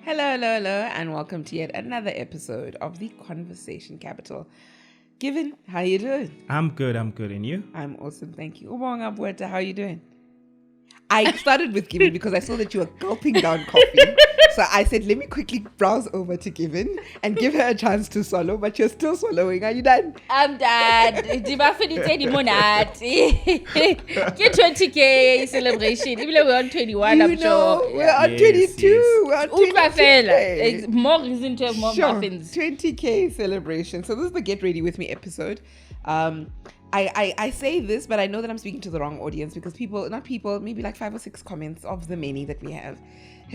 Hello, and welcome to yet another episode of the Conversation Capital. Given, how you doing? I'm good, and you? I'm awesome, thank you. Ubonga Bweta, how you doing? I started with Given because I saw that you were gulping down coffee. So I said, let me quickly browse over to Given and give her a chance to swallow, but you're still swallowing. Are you done? I'm done. Get 20k celebration. Even though we're on 21, You I'm know, sure. we're on Yes, 22. yes. We're on It's 22. more reason to have more muffins. 20k celebration. So this is the Get Ready With Me episode. I say this, but I know that I'm speaking to the wrong audience because maybe like 5 or 6 comments of the many that we have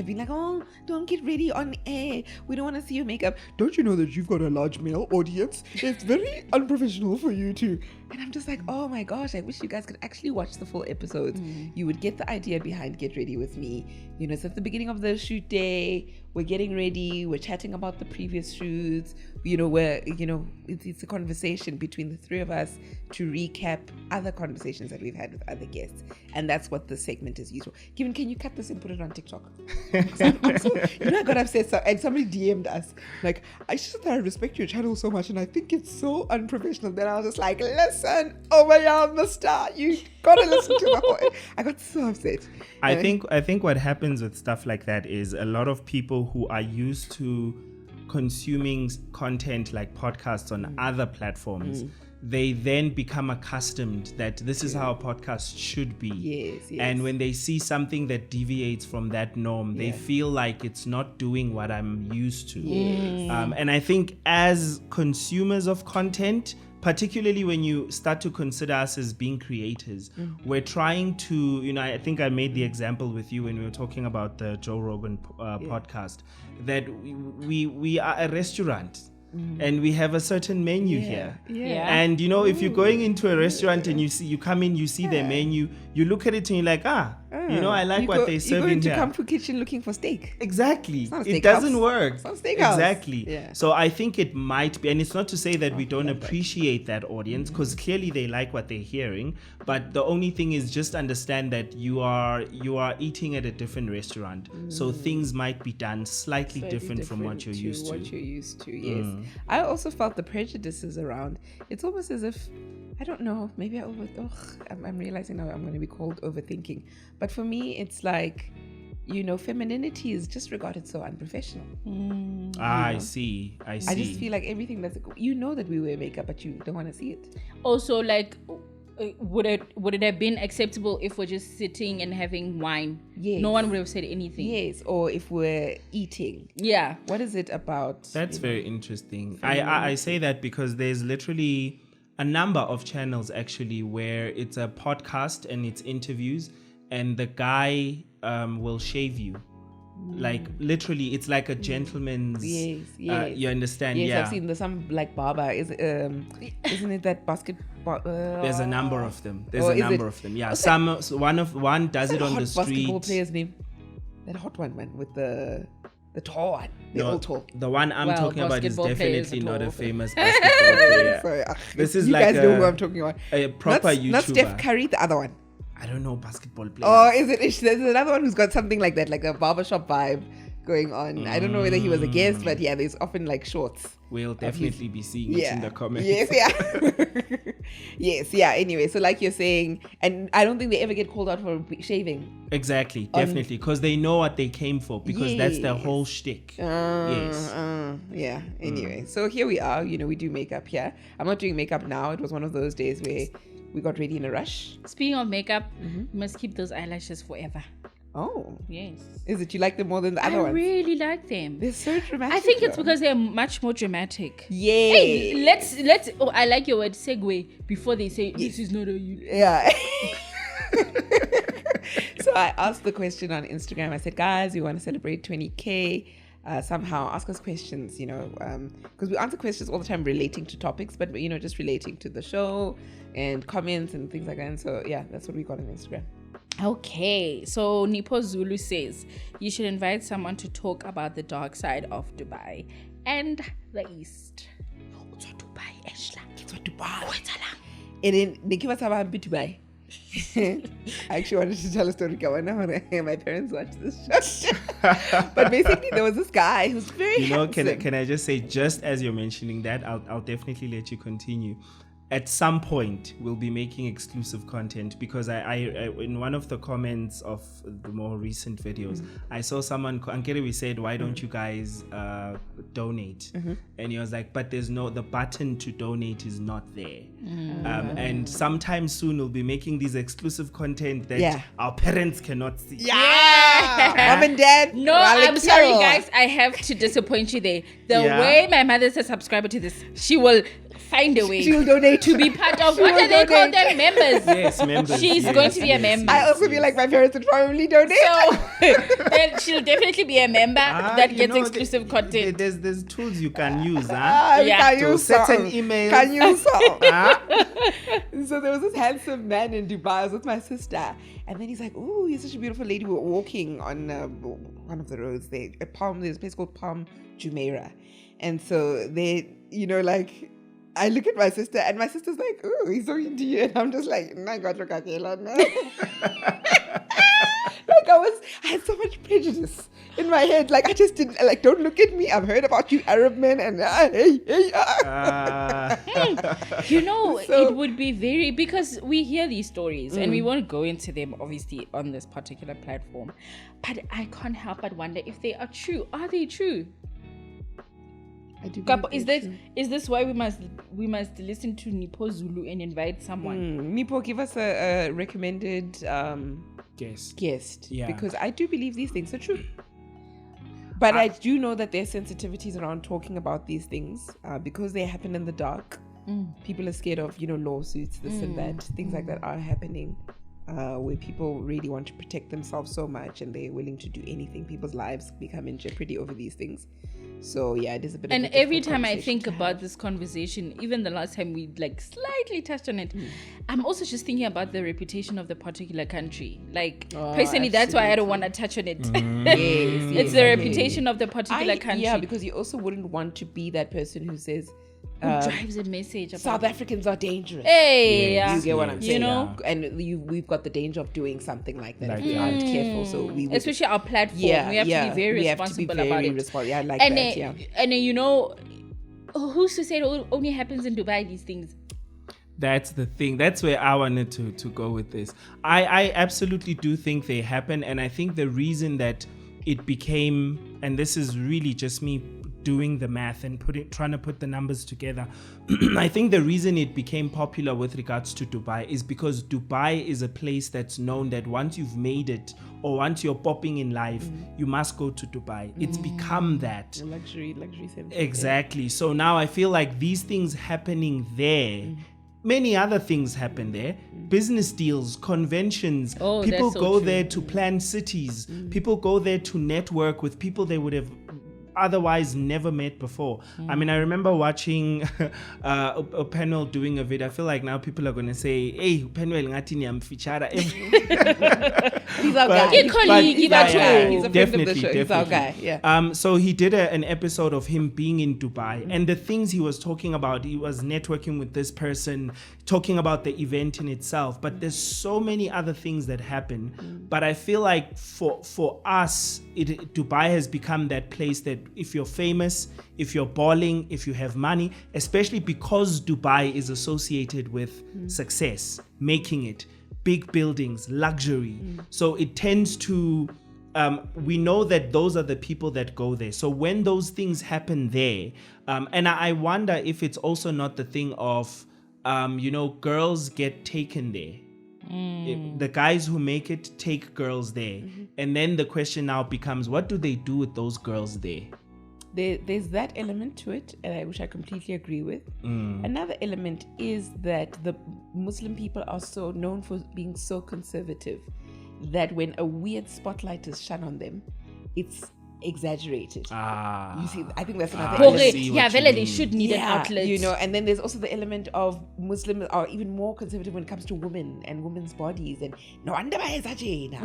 been like, oh, don't get ready on air. We don't want to see your makeup. Don't you know that you've got a large male audience? It's very unprofessional for you to. And I'm just like, oh my gosh, I wish you guys could actually watch the full episodes. You would get the idea behind Get Ready With Me. You know, it's at the beginning of the shoot day. We're getting ready. We're chatting about the previous shoots. It's a conversation between the three of us to recap other conversations that we've had with other guests. And that's what the segment is used for. Given, can you cut this and put it on TikTok? I got upset and somebody DM'd us. Like, I just I respect your channel so much and I think it's so unprofessional. Then I was just like, listen, over here, mister. You gotta listen to my voice. I got so upset. I think what happens with stuff like that is a lot of people who are used to consuming content like podcasts on other platforms, they then become accustomed that this is how a podcast should be. Yes. And when they see something that deviates from that norm, they feel like it's not doing what I'm used to. And I think as consumers of content, particularly when you start to consider us as being creators, we're trying to, I think I made the example with you when we were talking about the Joe Rogan podcast, that we are a restaurant. And we have a certain menu here. And if you're going into a restaurant and you come in, you see their menu, you look at it and you're like, I like what they're serving here. You go into Comfort Kitchen looking for steak. Exactly. It doesn't work. It's not a steakhouse. Exactly. Yeah. So I think it might be, and it's not to say that we don't appreciate that audience, because clearly they like what they're hearing. But the only thing is just understand that you are eating at a different restaurant. So things might be done slightly different from what you're used to. Yes. I also felt the prejudices around. It's almost as if, I don't know, maybe I'm realizing now I'm going to be called overthinking. But for me, it's like, femininity is just regarded so unprofessional. I see. I just feel like everything that we wear makeup, but you don't want to see it. Also, like, would it have been acceptable if we're just sitting and having wine? Yes. No one would have said anything. Yes, or if we're eating. Yeah. What is it about? That's very interesting. I say that because there's literally a number of channels actually where it's a podcast and it's interviews, and the guy will shave you. Like literally, it's like a gentleman's. Yes. You understand? Yes, yeah. I've seen some like barber. Isn't it that basketball? There's a number of them. Yeah. One does it on the street. Basketball player's name. That hot one, man, with the tall one. They're all tall. The one I'm talking about is basketball players definitely are not a tall. famous basketball player. Sorry, This is you like guys know who I'm talking about. A proper YouTuber. Not Steph Curry, the other one. I don't know basketball players. Oh, is it? There's another one who's got something like that, like a barbershop vibe going on. I don't know whether he was a guest, but yeah, there's often like shorts. We'll definitely be seeing it in the comments. Yes, yeah. Yes, yeah. Anyway, so like you're saying, and I don't think they ever get called out for shaving. Exactly, definitely, because they know what they came for, because that's their whole shtick. Yeah. Anyway, so here we are. We do makeup here. I'm not doing makeup now. It was one of those days where we got ready in a rush. Speaking of makeup, you must keep those eyelashes forever. Oh. Yes. Is it you like them more than the other ones? I really like them. They're so dramatic. I think it's because they're much more dramatic. Yeah. Hey, let's I like your word, segue, before they say this is not a you. Yeah. So I asked the question on Instagram. I said, guys, we want to celebrate 20K. Somehow ask us questions, because we answer questions all the time relating to topics, but just relating to the show and comments and things like that. And so yeah, that's what we got on Instagram. Okay, so Nipo Zulu says you should invite someone to talk about the dark side of Dubai and the East. Dubai, Ashla. Dubai. And then Dubai. I actually wanted to tell a story. My parents watched this show. But basically, there was this guy who's very handsome. Can I just say, just as you're mentioning that, I'll definitely let you continue. At some point, we'll be making exclusive content, because I in one of the comments of the more recent videos, I saw someone, Ankerewi said, why don't you guys donate? And he was like, but the button to donate is not there. And sometime soon we'll be making these exclusive content that our parents cannot see. Mom and dad. No, I'm sorry, guys. I have to disappoint you there. The way my mother's a subscriber to this, she will find a way. She'll donate to be part of. What do they call them? Members. Yes, members. She's going to be a member. I also feel like my parents would probably donate. So then she'll definitely be a member that gets exclusive content. There's tools you can use. Can use set an email. Can use So there was this handsome man in Dubai. I was with my sister, and then he's like, "Oh, you're such a beautiful lady." We were walking on one of the roads there. There's a place called Palm Jumeirah, and so they, like. I look at my sister, and my sister's like, "Oh, he's so into you," and I'm just like, "I got your kakela now." Like I had so much prejudice in my head. Like I just didn't don't look at me. I've heard about you Arab men, and it would be very, because we hear these stories and we won't go into them obviously on this particular platform, but I can't help but wonder if they are true. Are they true? I do. Is this why we must listen to Nipo Zulu and invite someone? Nipo, give us a recommended guest. Yeah. Because I do believe these things are true. But I do know that there's sensitivities around talking about these things because they happen in the dark. People are scared of lawsuits, this and that. Things like that are happening. Where people really want to protect themselves so much and they're willing to do anything. People's lives become in jeopardy over these things. So yeah, it is a bit. And every time I think about this conversation, even the last time we slightly touched on it, I'm also just thinking about the reputation of the particular country. Personally, that's why I don't want to touch on it. It's the reputation of the particular country. Yeah, because you also wouldn't want to be that person who says. Who drives a message about South Africans are dangerous. Hey, you get what I'm saying? And we've got the danger of doing something like that if we aren't careful. So we would, especially our platform, we have to be very responsible about it. Yeah, like and that. And who's to say it only happens in Dubai? These things. That's the thing. That's where I wanted to go with this. I absolutely do think they happen, and I think the reason that it became, and this is really just me doing the math and trying to put the numbers together. I think the reason it became popular with regards to Dubai is because Dubai is a place that's known that once you've made it or once you're popping in life, you must go to Dubai. It's become that. Luxury center. Exactly. So now I feel like these things happening there, many other things happen there. Business deals, conventions. People go there to plan cities. People go there to network with people they would have otherwise never met before. I mean, I remember watching a panel doing a video. I feel like now people are going to say, hey, panel ngati I'm fichara. He's our guy. He's a friend of the show. He's our guy. Yeah. So he did an episode of him being in Dubai and the things he was talking about. He was networking with this person, talking about the event in itself. But there's so many other things that happen. But I feel like for us, Dubai has become that place that if you're famous, if you're balling, if you have money, especially because Dubai is associated with success, making it, big buildings, luxury. So it tends to, we know that those are the people that go there. So when those things happen there, and I wonder if it's also not the thing of, girls get taken there. The guys who make it take girls there. And then the question now becomes, what do they do with those girls there? There's that element to it, which I completely agree with. Another element is that the Muslim people are so known for being so conservative that when a weird spotlight is shone on them, it's exaggerated. Ah. You see, I think that's another I element. see Yeah, what you Vela, they mean. should need an outlet. You know, and then there's also the element of Muslims are even more conservative when it comes to women and women's bodies, and no wonder why it's you know,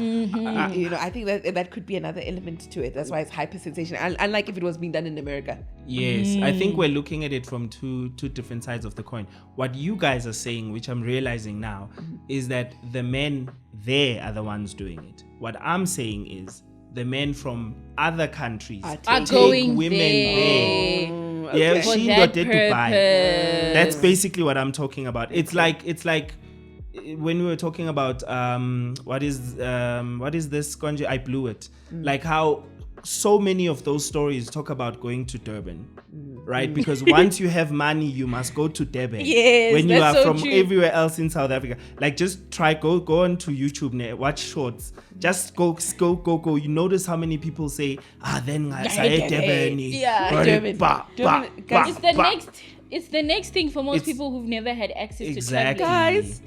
I think that could be another element to it. That's why it's hyper sensational, unlike if it was being done in America. Yes, I think we're looking at it from two different sides of the coin. What you guys are saying, which I'm realizing now, is that the men there are the ones doing it. What I'm saying is the men from other countries Are Are take going women there. there. Okay. Yeah, For she that got to buy. purpose. That's basically what I'm talking about. It's like when we were talking about what is this Konje? I blew it. Like how so many of those stories talk about going to Durban, right? Because once you have money, you must go to Durban. Yes, when you that's are so from true. everywhere else in South Africa, like just try go onto YouTube, watch shorts. Just go. You notice how many people say, then I say Durban. Yeah. Durban. Guys, It's the next thing for most people who've never had access Exactly. to traveling. guys,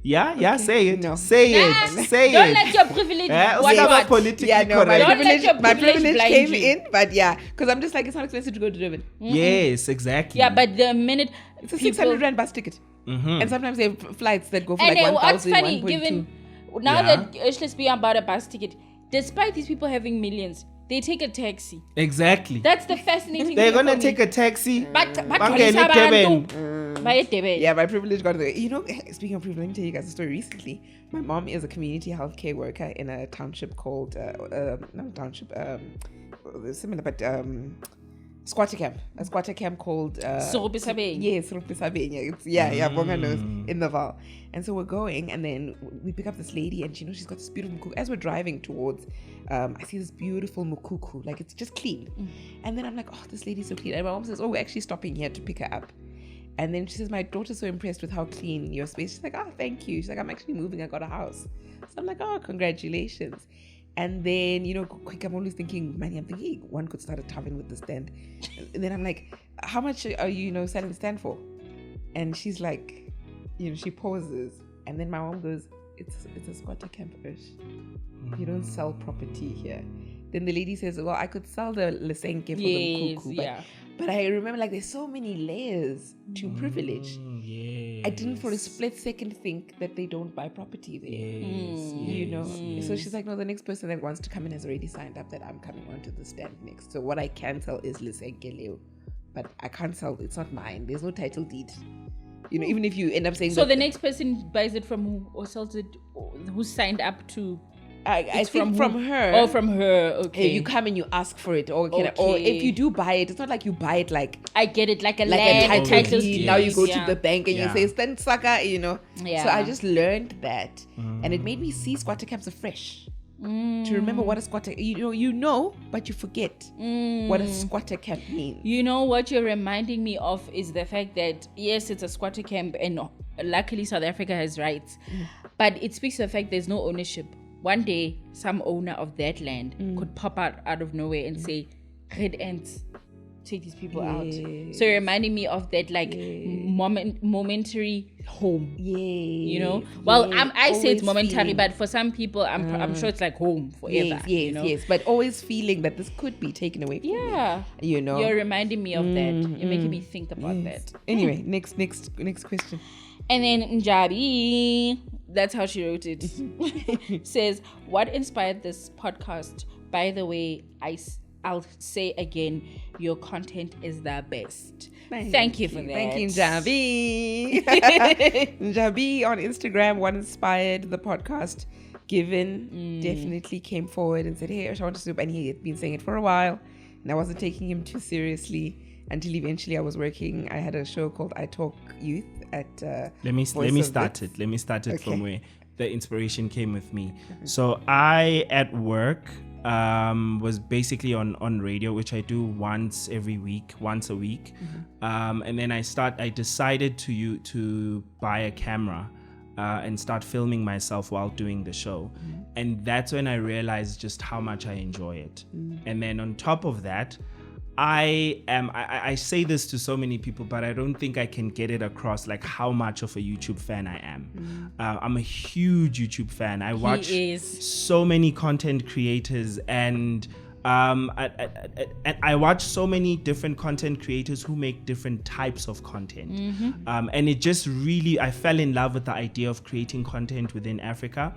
Yeah, say it. No. Say it. Say Don't it. let your privilege Whatever what? politically yeah, no, correct. Don't let your my privilege privilege blind came you. in, but yeah, because I'm just like, it's not expensive to go to Durban. Yes, exactly. Yeah, but the minute It's a 600 rand bus ticket, and sometimes they have flights that go for and like then what's 1,000, funny, 1.2. given now that let's be about a bus ticket, despite these people having millions, they take a taxi. Exactly. That's the fascinating They're thing. gonna take a taxi. Bangene Durban. Yeah, my privilege got there. You know, speaking of privilege, let me tell you guys a story. Recently, my mom is a community healthcare worker in a township called, not township, similar, but squatter camp. A squatter camp called... Sorobisabeng. Yes, Sorobisabeng. It's Bonga knows, in the Val. And so we're going, and then we pick up this lady, and she's got this beautiful mukuku. As we're driving towards, I see this beautiful mukuku, like it's just clean. And then I'm like, oh, this lady's so clean. And my mom says, oh, we're actually stopping here to pick her up. And then she says, my daughter's so impressed with how clean your space. She's like, oh, thank you. She's like, I'm actually moving. I got a house. So I'm like, oh, congratulations. And then, quick, I'm always thinking, man, I'm thinking one could start a tavern with the stand. And then I'm like, how much are you, selling the stand for? And she's like, she pauses. And then my mom goes, it's a squatter camp-ish. You don't sell property here. Then the lady says, well, I could sell the lesenke for the cuckoo. But I remember, like, there's so many layers to privilege. Yes. I didn't for a split second think that they don't buy property there. So she's like, no, the next person that wants to come in has already signed up that I'm coming onto the stand next. So what I can sell is lesenke leo. But I can't sell, it's not mine. There's no title deed. Even if you end up saying so the next person buys it from who, or sells it, who signed up to... I think from her. Oh, from her. Okay. You come and you ask for it, or if you do buy it, it's not like you buy it like I get it, like a title title deed. deed. Now you go to the bank and you say "Stand Saka," Yeah. So I just learned that, and it made me see squatter camps afresh. To remember what a squatter, but you forget what a squatter camp means. You know what you're reminding me of is the fact that yes, it's a squatter camp, and luckily South Africa has rights, but it speaks to the fact there's no ownership. One day, some owner of that land could pop out of nowhere and say, "Red ants, take these people out." So you're reminding me of that, like momentary home. Well, I say it's momentary, but for some people, I'm sure it's like home forever. Yes. But always feeling that this could be taken away from me. You're reminding me of that. You're making me think about that. Anyway, next question. And then Njabi, that's how she wrote it, says, what inspired this podcast? By the way, I'll say again, your content is the best. Thank you for that. Thank you, Njabi. Njabi on Instagram, what inspired the podcast? Given definitely came forward and said, hey, I want to soup. And he had been saying it for a while. And I wasn't taking him too seriously until eventually I had a show called I Talk Youth at let me start it from where the inspiration came with me. So I at work was basically on radio, which I do once a week, and then I decided to buy a camera and start filming myself while doing the show, and that's when I realized just how much I enjoy it. And then on top of that, I say this to so many people, but I don't think I can get it across like how much of a YouTube fan I am. I'm a huge YouTube fan. I watch so many content creators, and I watch so many different content creators who make different types of content. And it just really, I fell in love with the idea of creating content within Africa.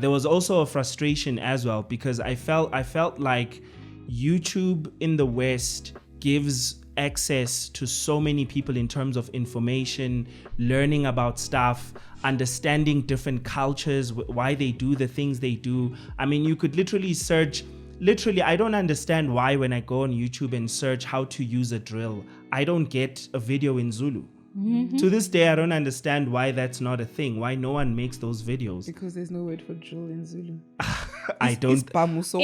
There was also a frustration as well, because I felt like YouTube in the West gives access to so many people in terms of information, learning about stuff, understanding different cultures, why they do the things they do. I mean, you could literally search. I don't understand why when I go on YouTube and search how to use a drill, I don't get a video in Zulu. To this day, I don't understand why that's not a thing, why no one makes those videos. Because there's no word for drill in Zulu. I don't. I'm sure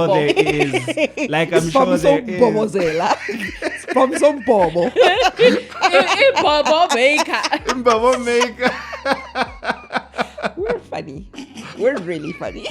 there is. Like, I'm sure there is. Bobo maker. We're funny. We're really funny.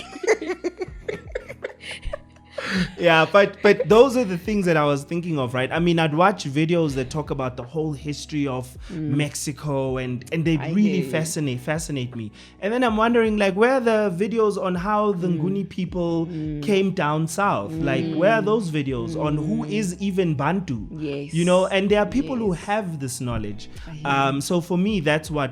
Yeah, but those are the things that I was thinking of, right? I mean, I'd watch videos that talk about the whole history of Mexico, and they really fascinate me. And then I'm wondering, like, where are the videos on how the Nguni people came down south? Like, where are those videos on who is even Bantu? Yes. You know, and there are people who have this knowledge. So for me, that's what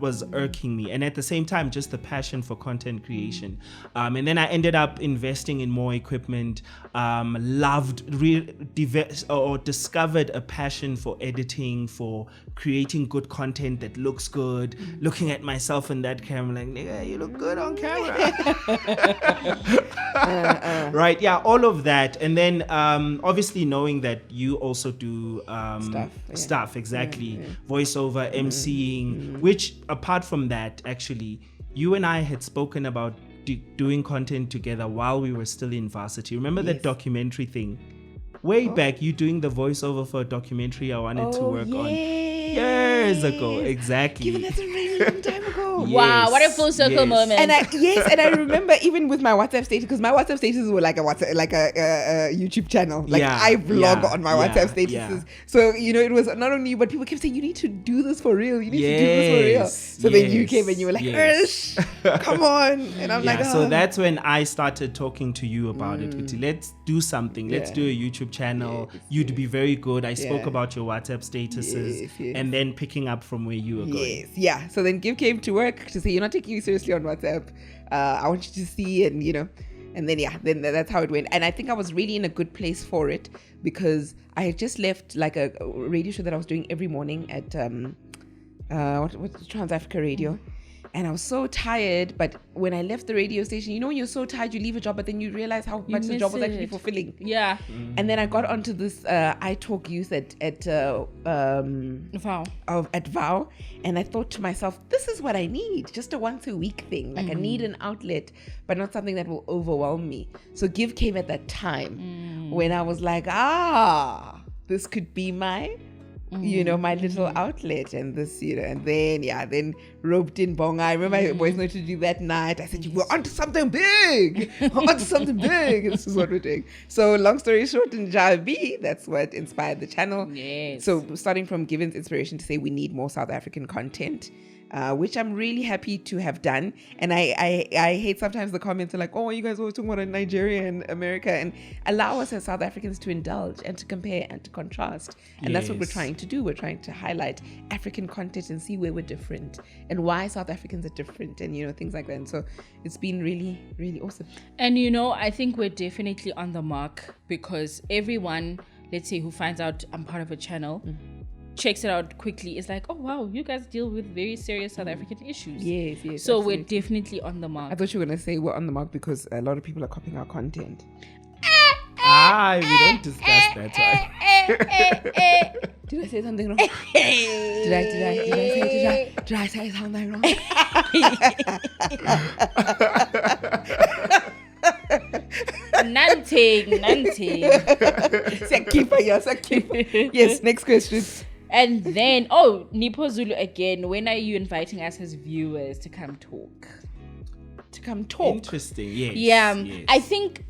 was irking me. And at the same time, just the passion for content creation. And then I ended up investing in more equipment. Discovered a passion for editing, for creating good content that looks good. Looking at myself in that camera, like, nigga, you look good on camera. Right? Yeah, all of that. And then obviously knowing that you also do stuff, exactly. Voiceover, MCing, which apart from that, actually, you and I had spoken about doing content together while we were still in varsity. Remember that documentary thing? Way back, you doing the voiceover for a documentary I wanted to work on years ago. Exactly. Given that's a really long time ago. Wow, what a full circle moment. And I remember even with my WhatsApp status, because my WhatsApp statuses were like a YouTube channel. Like I vlog on my WhatsApp statuses. Yeah. So, you know, it was not only you, but people kept saying, you need to do this for real. You need to do this for real. So then you came and you were like, come on. And I'm like, So that's when I started talking to you about it. Let's do something. Let's do a YouTube channel. You'd be very good. I spoke about your WhatsApp statuses and then picking up from where you were going. Yeah. So then Give came to work to say, you're not taking you seriously on WhatsApp. I want you to see, and you know, and then then that's how it went. And I think I was really in a good place for it, because I had just left like a radio show that I was doing every morning at what's Trans Africa Radio. And I was so tired, but when I left the radio station, you know, when you're so tired, you leave a job, but then you realize how much the job was actually fulfilling. Yeah. And then I got onto this I Talk Youth at VOW, and I thought to myself, this is what I need, just a once a week thing. Like I need an outlet, but not something that will overwhelm me. So Give came at that time when I was like, this could be my you know, my little outlet, and this, you know, and then roped in Bonga. I remember my voice note to do that night. I said, we're onto something big. This is what we're doing. So long story short, in Javi, that's what inspired the channel. Yes. So starting from Given's inspiration to say we need more South African content, which I'm really happy to have done. And I hate sometimes the comments are like, oh, you guys always talking about Nigeria and America, and allow us as South Africans to indulge and to compare and to contrast. And that's what we're trying to do. We're trying to highlight African content and see where we're different and why South Africans are different, and, you know, things like that. And so it's been really, really awesome. And, you know, I think we're definitely on the mark, because everyone, let's say, who finds out I'm part of a channel, checks it out quickly, is like, oh wow, you guys deal with very serious South African issues. Yes. So absolutely. We're definitely on the mark. I thought you were going to say we're on the mark because a lot of people are copying our content. We don't discuss that. Did I say something wrong? Did I say something wrong? Nothing. Yes, next question. And then, Nipo Zulu again. When are you inviting us as viewers to come talk? To come talk? Interesting, yes. Yeah, yes. I think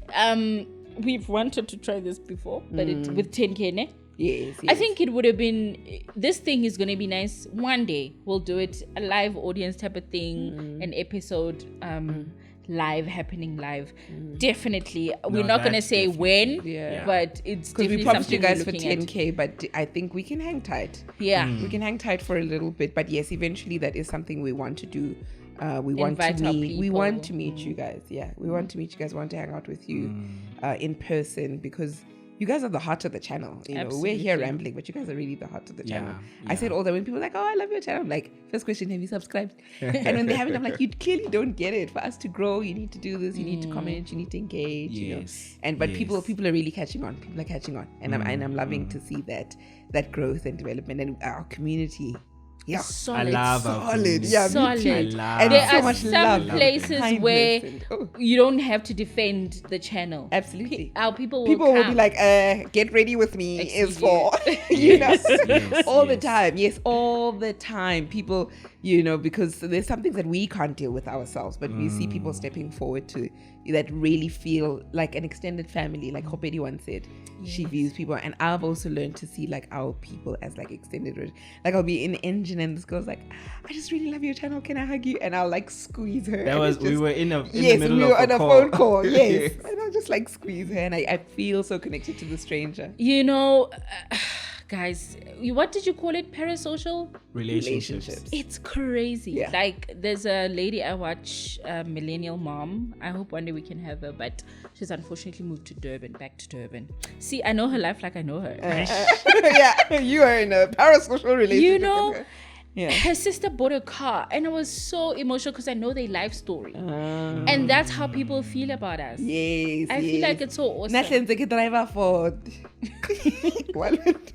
we've wanted to try this before, but with 10K, ne? Yes, I think it would have been, this thing is going to be nice. One day we'll do it, a live audience type of thing, an episode live, happening live. Definitely. We're not going to say when, but it's because we definitely promised you something guys for we're looking 10K, but I think we can hang tight. Yeah. We can hang tight for a little bit, but yes, eventually that is something we want to do. We want Invite to our meet. We people. want to meat you guys. Yeah, we want to meet you guys. We want to hang out with you in person because you guys are the heart of the channel. You know, we're here Absolutely. rambling, but you guys are really the heart of the channel. Yeah, I said all that when people are like, "Oh, I love your channel." I'm like, first question, have you subscribed? And when they haven't, I'm like, you clearly don't get it. For us to grow, you need to do this. You need to comment. You need to engage. You know, Yes, and but yes. people are really catching on. People are catching on, and I'm loving to see that growth and development and our community. Yeah. Solid. I love our Solid. community. Yeah, me Solid. too. I love And There so are much some love, places kindness, where and, you don't have to defend the channel. absolutely. Our people People will come. be like, get ready with me is Excuse for, you know, yes, all the yes. time. Yes, all the time. People, you know, because there's some things that we can't deal with ourselves, but we see people stepping forward to that really feel like an extended family. Like Hopedi once said, she views people. And I've also learned to see like our people as like extended. Like I'll be in the engine and this girl's like, I just really love your channel. Can I hug you? And I'll like squeeze her. That and was it's we just- were in the yes, middle we of were on a call. phone call. Yes. And I'll just like squeeze her and I feel so connected to the stranger. You know, guys, what did you call it? Parasocial? relationships. It's crazy. Yeah. Like, there's a lady I watch, millennial mom. I hope one day we can have her, but she's unfortunately moved to Durban, back to Durban. See, I know her life like I know her. Yeah, you are in a parasocial relationship. You know, with her. Yeah. her sister bought a car, and I was so emotional because I know their life story. And that's how people feel about us. Yes. I feel like it's so awesome. Nahlenze ke driver Ford. What?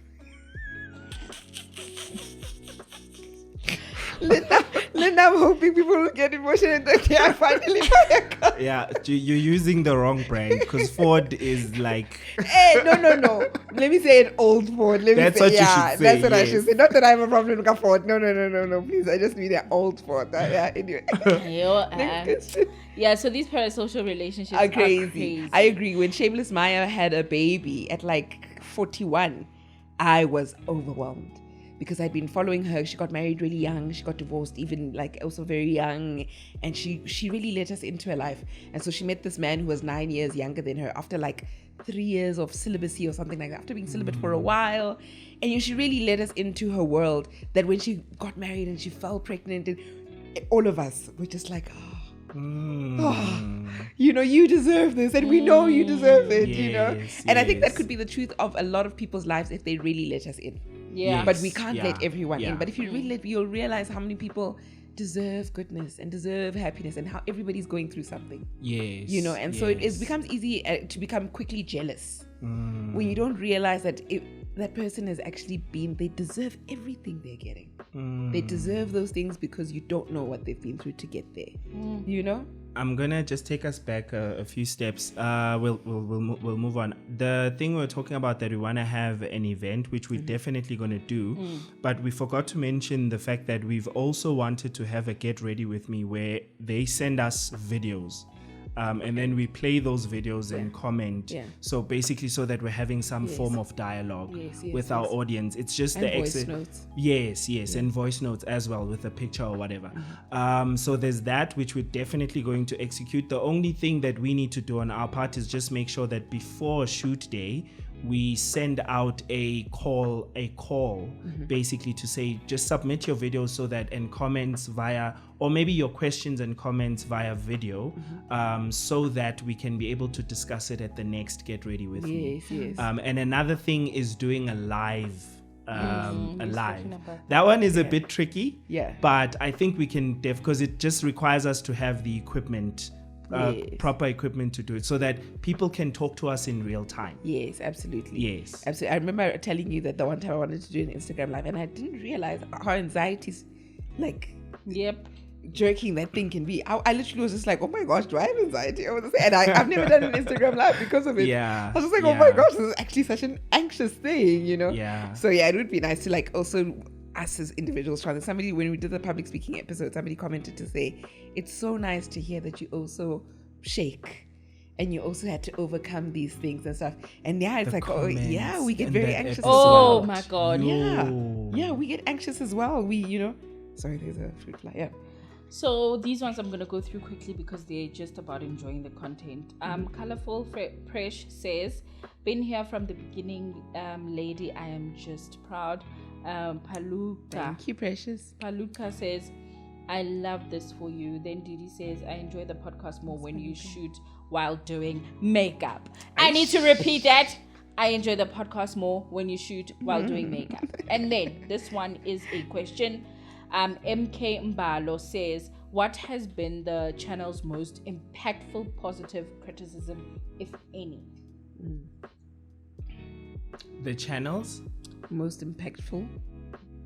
Linda, I'm hoping people will get emotional and that they are finally buy a car. Yeah, you're using the wrong brand because Ford is like Hey, no. Let me say an old Ford. Let That's me say, what you yeah, should say, that's what I yes. should say. Not that I have a problem with a Ford. No. Please, I just mean an old Ford. Yeah, anyway. Next question. Yeah, so these parasocial relationships Are are crazy. crazy. I agree. When Shameless Maya had a baby at like 41, I was overwhelmed because I'd been following her. She got married really young. She got divorced even like also very young. And she really let us into her life. And so she met this man who was 9 years younger than her after like 3 years of celibacy or something like that, after being celibate for a while. And she really let us into her world that when she got married and she fell pregnant, and all of us were just like, you know, you deserve this, and we know you deserve it, you know. Yes, And I think that yes. could be the truth of a lot of people's lives if they really let us in. Yeah. But we can't Yeah, let everyone yeah. in. But if you really let, you'll realize how many people deserve goodness and deserve happiness, and how everybody's going through something, yes, you know. And so it yes. becomes easy to become quickly jealous when you don't realize that that person has actually been, they deserve everything they're getting. They deserve those things because you don't know what they've been through to get there, you know. I'm gonna just take us back a few steps. We'll move on. The thing we were talking about, that we want to have an event, which we're definitely gonna do, but we forgot to mention the fact that we've also wanted to have a Get Ready With Me where they send us videos. And then we play those videos and comment. Yeah. So basically, so that we're having some form of dialogue Yes, with our audience. It's just And the voice notes. Yes, and voice notes as well with a picture or whatever. So there's that, which we're definitely going to execute. The only thing that we need to do on our part is just make sure that before shoot day, we send out a call basically to say just submit your videos so that, and comments via, or maybe your questions and comments via video, so that we can be able to discuss it at the next Get Ready With Me. Yes. And another thing is doing a live. talking about That one is a bit tricky. Yeah. But I think we can because it just requires us to have the equipment, proper equipment to do it, so that people can talk to us in real time. Yes, absolutely. Yes. Absolutely. I remember telling you that the one time I wanted to do an Instagram live, and I didn't realize how anxiety's like Yep. jerking that thing can be. I literally was just like, oh my gosh, do I have anxiety over this? And I've never done an Instagram live because of it. Yeah, I was just like, oh my gosh, this is actually such an anxious thing, you know? Yeah. So yeah, it would be nice to like also us as individuals try. Somebody, when we did the public speaking episode, somebody commented to say, it's so nice to hear that you also shake and you also had to overcome these things and stuff. And yeah, it's The like, oh yeah, comments we get and very that anxious as episode. Oh well. my God. Yeah, we get anxious as well. Sorry, there's a fruit fly. Yeah. So these ones I'm gonna go through quickly because they're just about enjoying the content. Colorful Fresh says, "Been here from the beginning, lady. I am just proud." Paluka. Thank you, Precious. Paluka says, "I love this for you." Then Didi says, "I enjoy the podcast more when you shoot while doing makeup." I need to repeat that. I enjoy the podcast more when you shoot while doing makeup. And then this one is a question. MK Mbalo says, "What has been the channel's most impactful positive criticism, if any?" The channels? Most impactful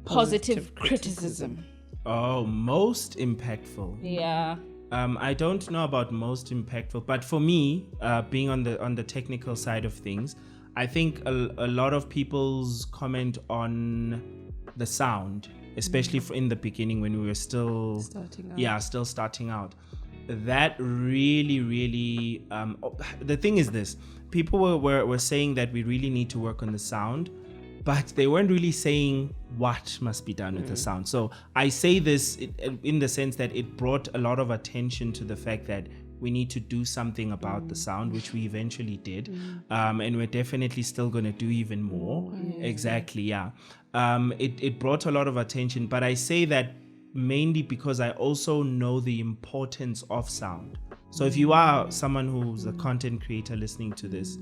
Positive criticism. Oh, most impactful. Yeah. I don't know about most impactful, but for me, being on the technical side of things, I think a lot of people's comment on the sound, especially in the beginning when we were still starting out, that really the thing is this: people were saying that we really need to work on the sound, but they weren't really saying what must be done with the sound. So I say this in the sense that it brought a lot of attention to the fact that we need to do something about the sound, which we eventually did. And we're definitely still going to do even more. Exactly, yeah. It brought a lot of attention, but I say that mainly because I also know the importance of sound. So if you are someone who's a content creator listening to this,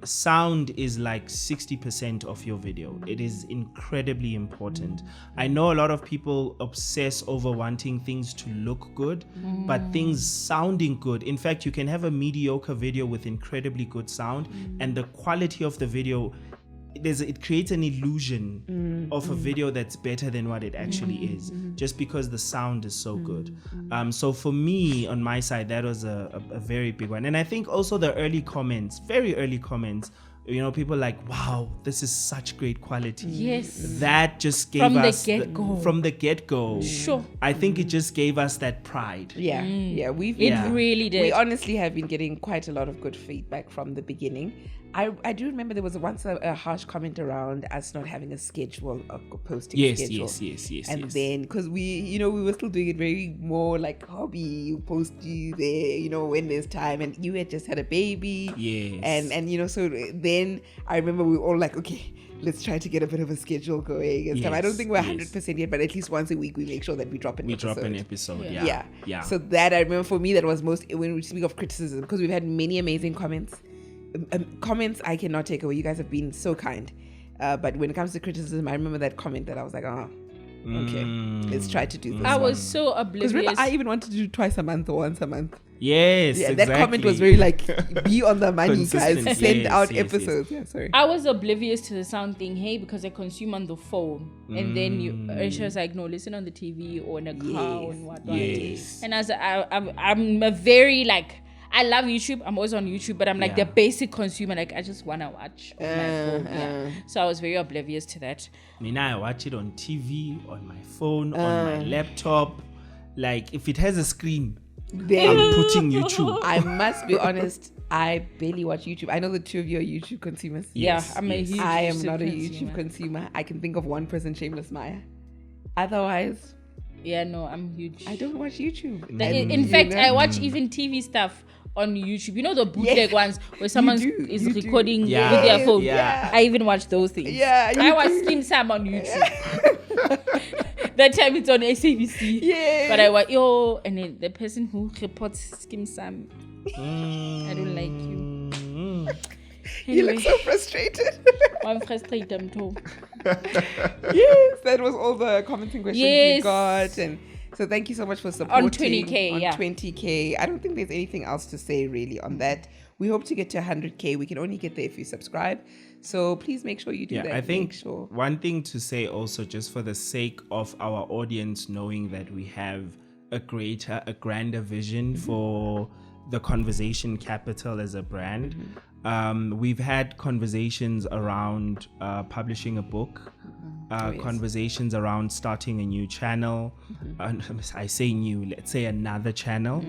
sound is like 60% of your video. It is incredibly important. I know a lot of people obsess over wanting things to look good, but things sounding good. In fact, you can have a mediocre video with incredibly good sound, and the quality of the video, it creates an illusion of a video that's better than what it actually is, just because the sound is so good. So for me, on my side, that was a very big one. And I think also the very early comments, people like, wow, this is such great quality. Yes. That just gave us from the get-go. Sure. I think it just gave us that pride. Yeah, It really did. We honestly have been getting quite a lot of good feedback from the beginning. I do remember there was once a harsh comment around us not having a schedule, a posting schedule. Yes. And then, because we were still doing it very more like hobby, you post you there, when there's time, and you had just had a baby. Yes. And so then I remember we were all like, okay, let's try to get a bit of a schedule going and stuff. I don't think we're 100% yet, but at least once a week we make sure that we drop an episode. Yeah. So that, I remember for me, that was most, when we speak of criticism, because we've had many amazing comments. Comments I cannot take away. You guys have been so kind. But when it comes to criticism, I remember that comment that I was like, okay, let's try to do this. I was so oblivious. Because remember, I even wanted to do twice a month or once a month. Yes, yeah, exactly. That comment was very like, be on the money, guys. Consistent. Send out episodes. Yeah, sorry. I was oblivious to the sound thing, because I consume on the phone. And then she was like, no, listen on the TV or in a car or whatnot. Yes. And I'm a very like, I love YouTube. I'm always on YouTube, but I'm like the basic consumer. Like, I just want to watch on my phone. Yeah. So I was very oblivious to that. I watch it on TV, on my phone, on my laptop. Like, if it has a screen, I'm putting YouTube. I must be honest, I barely watch YouTube. I know the two of you are YouTube consumers. I'm a huge I am YouTube not a consumer. YouTube consumer. I can think of one person, Shameless Maya. Otherwise, I'm huge. I don't watch YouTube. In fact, I watch even TV stuff on YouTube. The bootleg ones where someone is recording with their phone. Yeah. I even watch those things. Yeah, I watch Skim Sam on YouTube. That time it's on SABC. Yeah. But I watch and then the person who reports Skim Sam, I don't like you. You look so frustrated. I'm frustrated too. Yes, that was all the comments and questions we Yes. got, and so thank you so much for supporting On 20K, on yeah. 20K. I don't think there's anything else to say really on that. We hope to get to 100K. We can only get there if you subscribe, so please make sure you do that. I think Make sure. one thing to say also, just for the sake of our audience knowing that we have a grander vision for the conversation capital as a brand. We've had conversations around publishing a book, conversations around starting a new channel. I say new, let's say another channel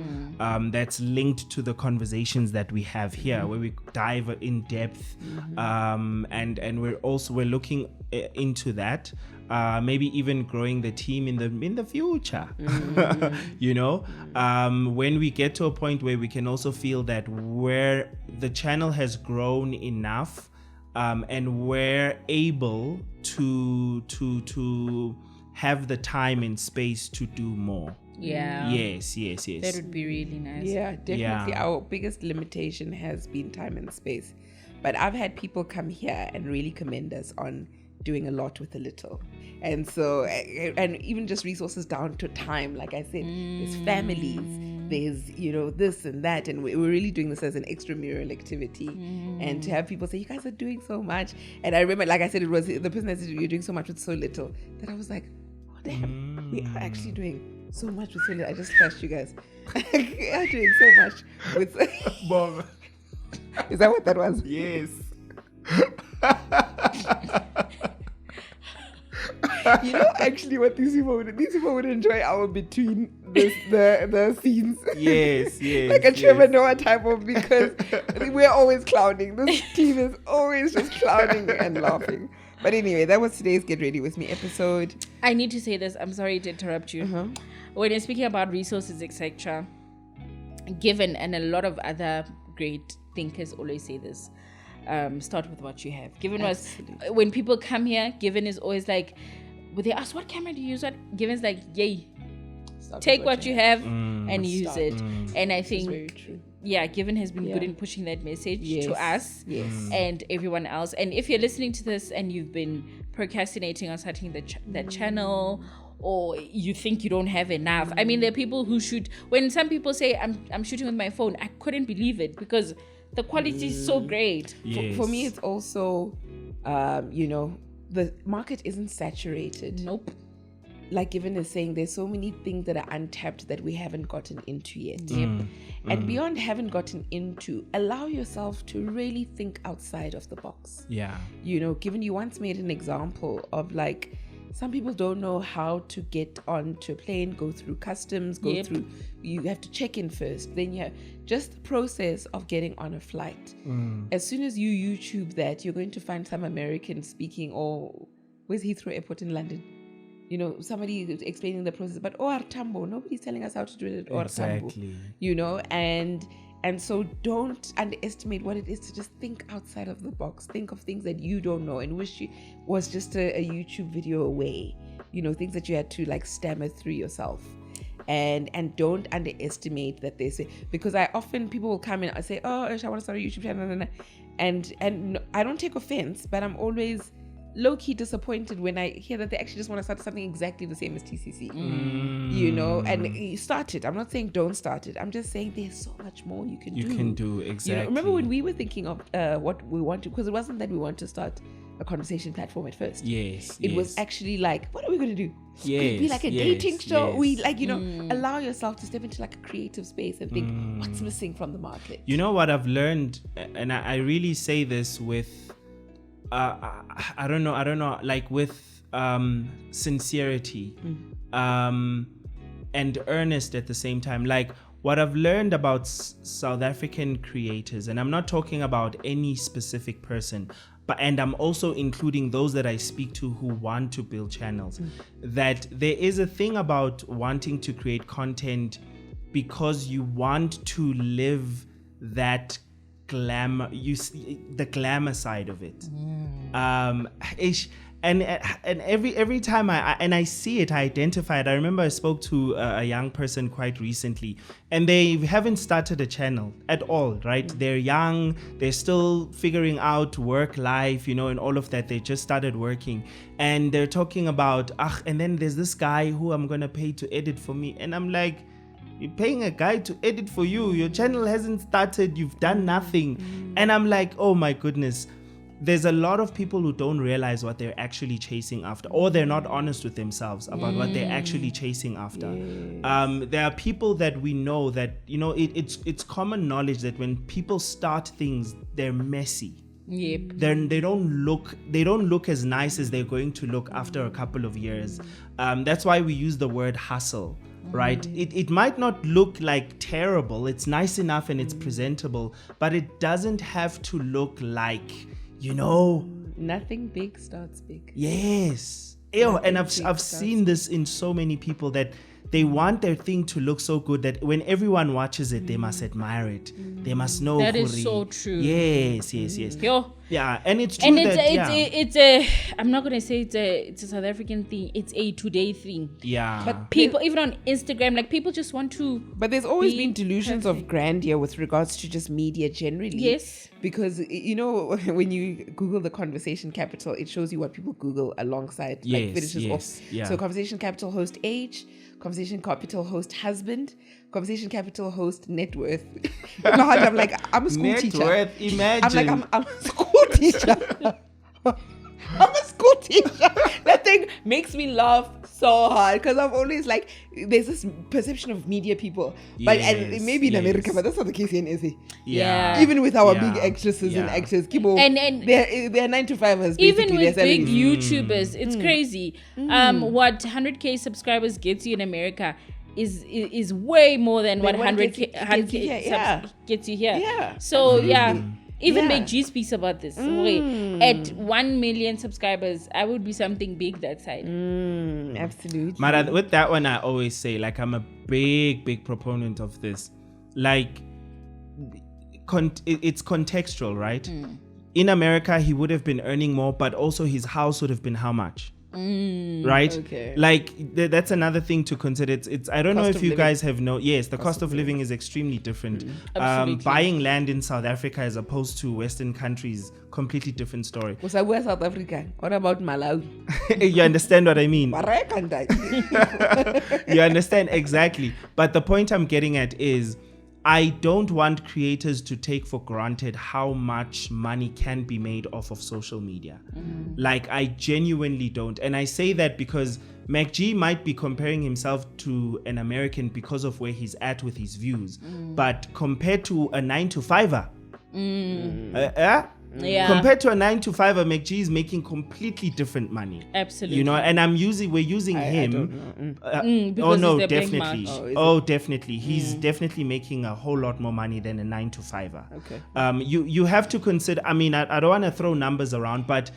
that's linked to the conversations that we have here, where we dive in depth, and we're looking into that. Maybe even growing the team in the future. You know, when we get to a point where we can also feel that where the channel has grown enough, and we're able to have the time and space to do more. Yeah. Yes. That would be really nice. Yeah, definitely. Our biggest limitation has been time and space. But I've had people come here and really commend us on doing a lot with a little. And so, and even just resources down to time. Like I said, there's families, there's, you know, this and that. And we're really doing this as an extramural activity. And to have people say, you guys are doing so much. And I remember, like I said, it was the person that said, you're doing so much with so little, that I was like, oh damn, we are actually doing so much with so little. I just flashed you guys. We are doing so much with... Is that what that was? Yes. You know, actually, what these people would enjoy our between the scenes. Yes. Like a Trevor Noah type of, because we're always clowning. This team is always just clowning and laughing. But anyway, that was today's Get Ready With Me episode. I need to say this. I'm sorry to interrupt you. When you're speaking about resources, etc., Given and a lot of other great thinkers always say this. Start with what you have. Given was when people come here, Given is always like, when they ask what camera do you use, what Given's like, yay, take what you have and use it. And I think very true. Yeah, Given has been good in pushing that message to us and everyone else. And if you're listening to this and you've been procrastinating on starting that channel, or you think you don't have enough, I mean, there are people who shoot. When some people say I'm shooting with my phone, I couldn't believe it because the quality is so great. Yes. For me, it's also, you know, the market isn't saturated. Nope. Like Given is saying, there's so many things that are untapped that we haven't gotten into yet. And beyond haven't gotten into, allow yourself to really think outside of the box. Yeah. You know, Given you once made an example of like, some people don't know how to get onto a plane, go through customs, through, you have to check in first. Then you have just the process of getting on a flight. As soon as you YouTube that, you're going to find some American speaking, or where's Heathrow Airport in London? You know, somebody explaining the process, but Tambo, nobody's telling us how to do it at Tambo. You know, and so don't underestimate what it is to just think outside of the box. Think of things that you don't know and wish you was just a YouTube video away. You know, things that you had to like stammer through yourself. And don't underestimate that they say, because people will come in and say, oh, I want to start a YouTube channel. And I don't take offense, but I'm always low-key disappointed when I hear that they actually just want to start something exactly the same as TCC. You know, and you start it. I'm not saying don't start it. I'm just saying there's so much more you can do. Exactly. You know, remember when we were thinking of what we want to, because it wasn't that we want to start a conversation platform at first. It was actually like, what are we going to do? Could it be like a dating show? We like, you know, allow yourself to step into like a creative space and think, what's missing from the market? You know what I've learned, and I really say this with I don't know, like with sincerity and earnest at the same time. Like what I've learned about South African creators, and I'm not talking about any specific person, and I'm also including those that I speak to who want to build channels, that there is a thing about wanting to create content because you want to live that glamour, the glamour side of it. And every time I see it, I identify it. I remember I spoke to a young person quite recently, and they haven't started a channel at all, right? They're young, they're still figuring out work life, you know, and all of that. They just started working, and they're talking about, and then there's this guy who I'm gonna pay to edit for me, and I'm like, you're paying a guy to edit for you, your channel hasn't started, you've done nothing. And I'm like, oh my goodness, there's a lot of people who don't realize what they're actually chasing after, or they're not honest with themselves about what they're actually chasing after. There are people that we know that, it's common knowledge that when people start things, they're messy. Yep. Then they don't look as nice as they're going to look after a couple of years. That's why we use the word hustle, right? It might not look like terrible. It's nice enough and it's presentable, but it doesn't have to look like, Nothing big starts big. Yes. And I've seen this in so many people that they want their thing to look so good that when everyone watches it, they must admire it. They must know. That is so true. Yes. Yo. Yeah, and it's true And it's I'm not gonna say it's a South African thing. It's a today thing. Yeah. But people, even on Instagram, like people just want to. But there's always be been delusions of grandeur with regards to just media generally. Yes. Because, when you Google the conversation capital, it shows you what people Google alongside. Finishes off. Yeah. So conversation capital host age, conversation capital host husband, conversation capital host net worth. I'm like, I'm a school Net teacher. worth, imagine. I'm like, I'm a school teacher. I'm a school teacher. That thing makes me laugh so hard because I'm always like, there's this perception of media people, but and maybe in America, but that's not the case here in SA. Yeah. Even with our big actresses and actors, Kibo, And they're 9-to-5ers. Even with they're big selling. YouTubers, it's crazy. What 100K subscribers gets you in America is way more than what 100K gets you here. Yeah, So absolutely. Even Yeah. Meg G speaks about this. At 1 million subscribers, I would be something big that side. Absolutely. Mara, with that one, I always say, like, I'm a big proponent of this. Like, it's contextual, right? In America, he would have been earning more, but also his house would have been how much? Right? Okay. Like, that's another thing to consider. It's I don't know Cost if of you living. guys have yes, the cost of living is extremely different. Absolutely. Buying land in South Africa as opposed to Western countries, completely different story. Was I West South Africa? What about Malawi? You understand what I mean? Baraka. You understand exactly. But the point I'm getting at is I don't want creators to take for granted how much money can be made off of social media. Like, I genuinely don't. And I say that because MacG might be comparing himself to an American because of where he's at with his views. But compared to a 9-to-5er, Yeah. compared to a 9-to-5er, MacG is making completely different money. Absolutely. And we're using him. because no, it's the bank definitely. mark. Definitely. He's definitely making a whole lot more money than a 9-to-5er. Okay. You have to consider. I mean, I don't want to throw numbers around, but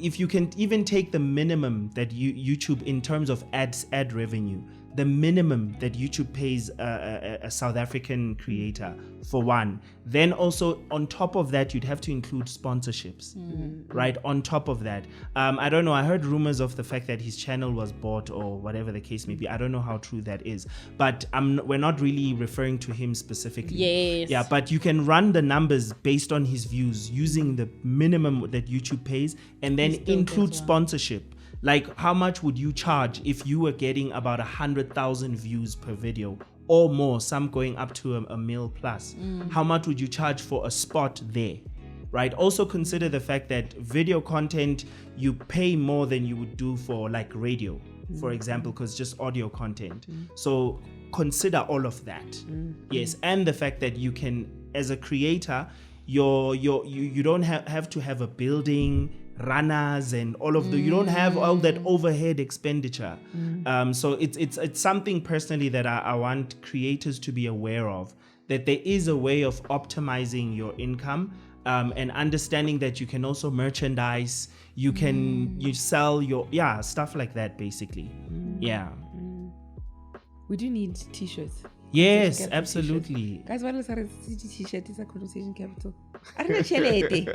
if you can even take the minimum that YouTube in terms of ad revenue, the minimum that YouTube pays a South African creator for one, then also on top of that you'd have to include sponsorships, right? On top of that, I don't know, I heard rumors of the fact that his channel was bought or whatever the case may be. I don't know how true that is, but we're not really referring to him specifically. Yes. Yeah, but you can run the numbers based on his views using the minimum that YouTube pays and then include sponsorship. Like, how much would you charge if you were getting about 100,000 views per video or more, some going up to a mil plus? How much would you charge for a spot there? Right? Also consider the fact that video content, you pay more than you would do for like radio, for example, because just audio content. So consider all of that. Yes, and the fact that you can, as a creator, you don't have to have a building, runners and all of you don't have all that overhead expenditure. So it's something personally that I want creators to be aware of, that there is a way of optimizing your income, and understanding that you can also merchandise, you sell your stuff like that basically. We do need t-shirts. Yes, Get the absolutely. t-shirt. Guys, what else are t-shirt is a conversation capital? Arina chelete.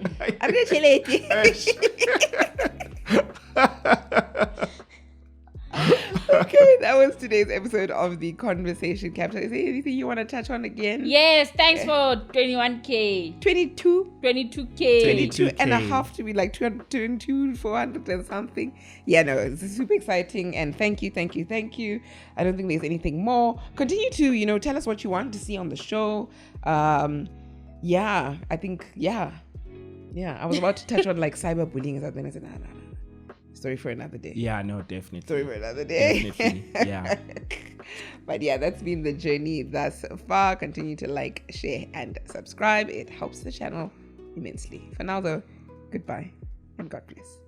Okay, that was today's episode of the Conversation Capital. Is there anything you want to touch on again? Yes, thanks for 21K. 22? 22K. 22 and a half to be like 222, 400 and something. Yeah, no, it's super exciting. And thank you. I don't think there's anything more. Continue to, tell us what you want to see on the show. I think. Yeah, I was about to touch on like cyberbullying or something. I said, no. Story for another day. Yeah, no, definitely. Story for another day. Definitely, yeah. But yeah, that's been the journey thus far. Continue to like, share, and subscribe. It helps the channel immensely. For now, though, goodbye and God bless.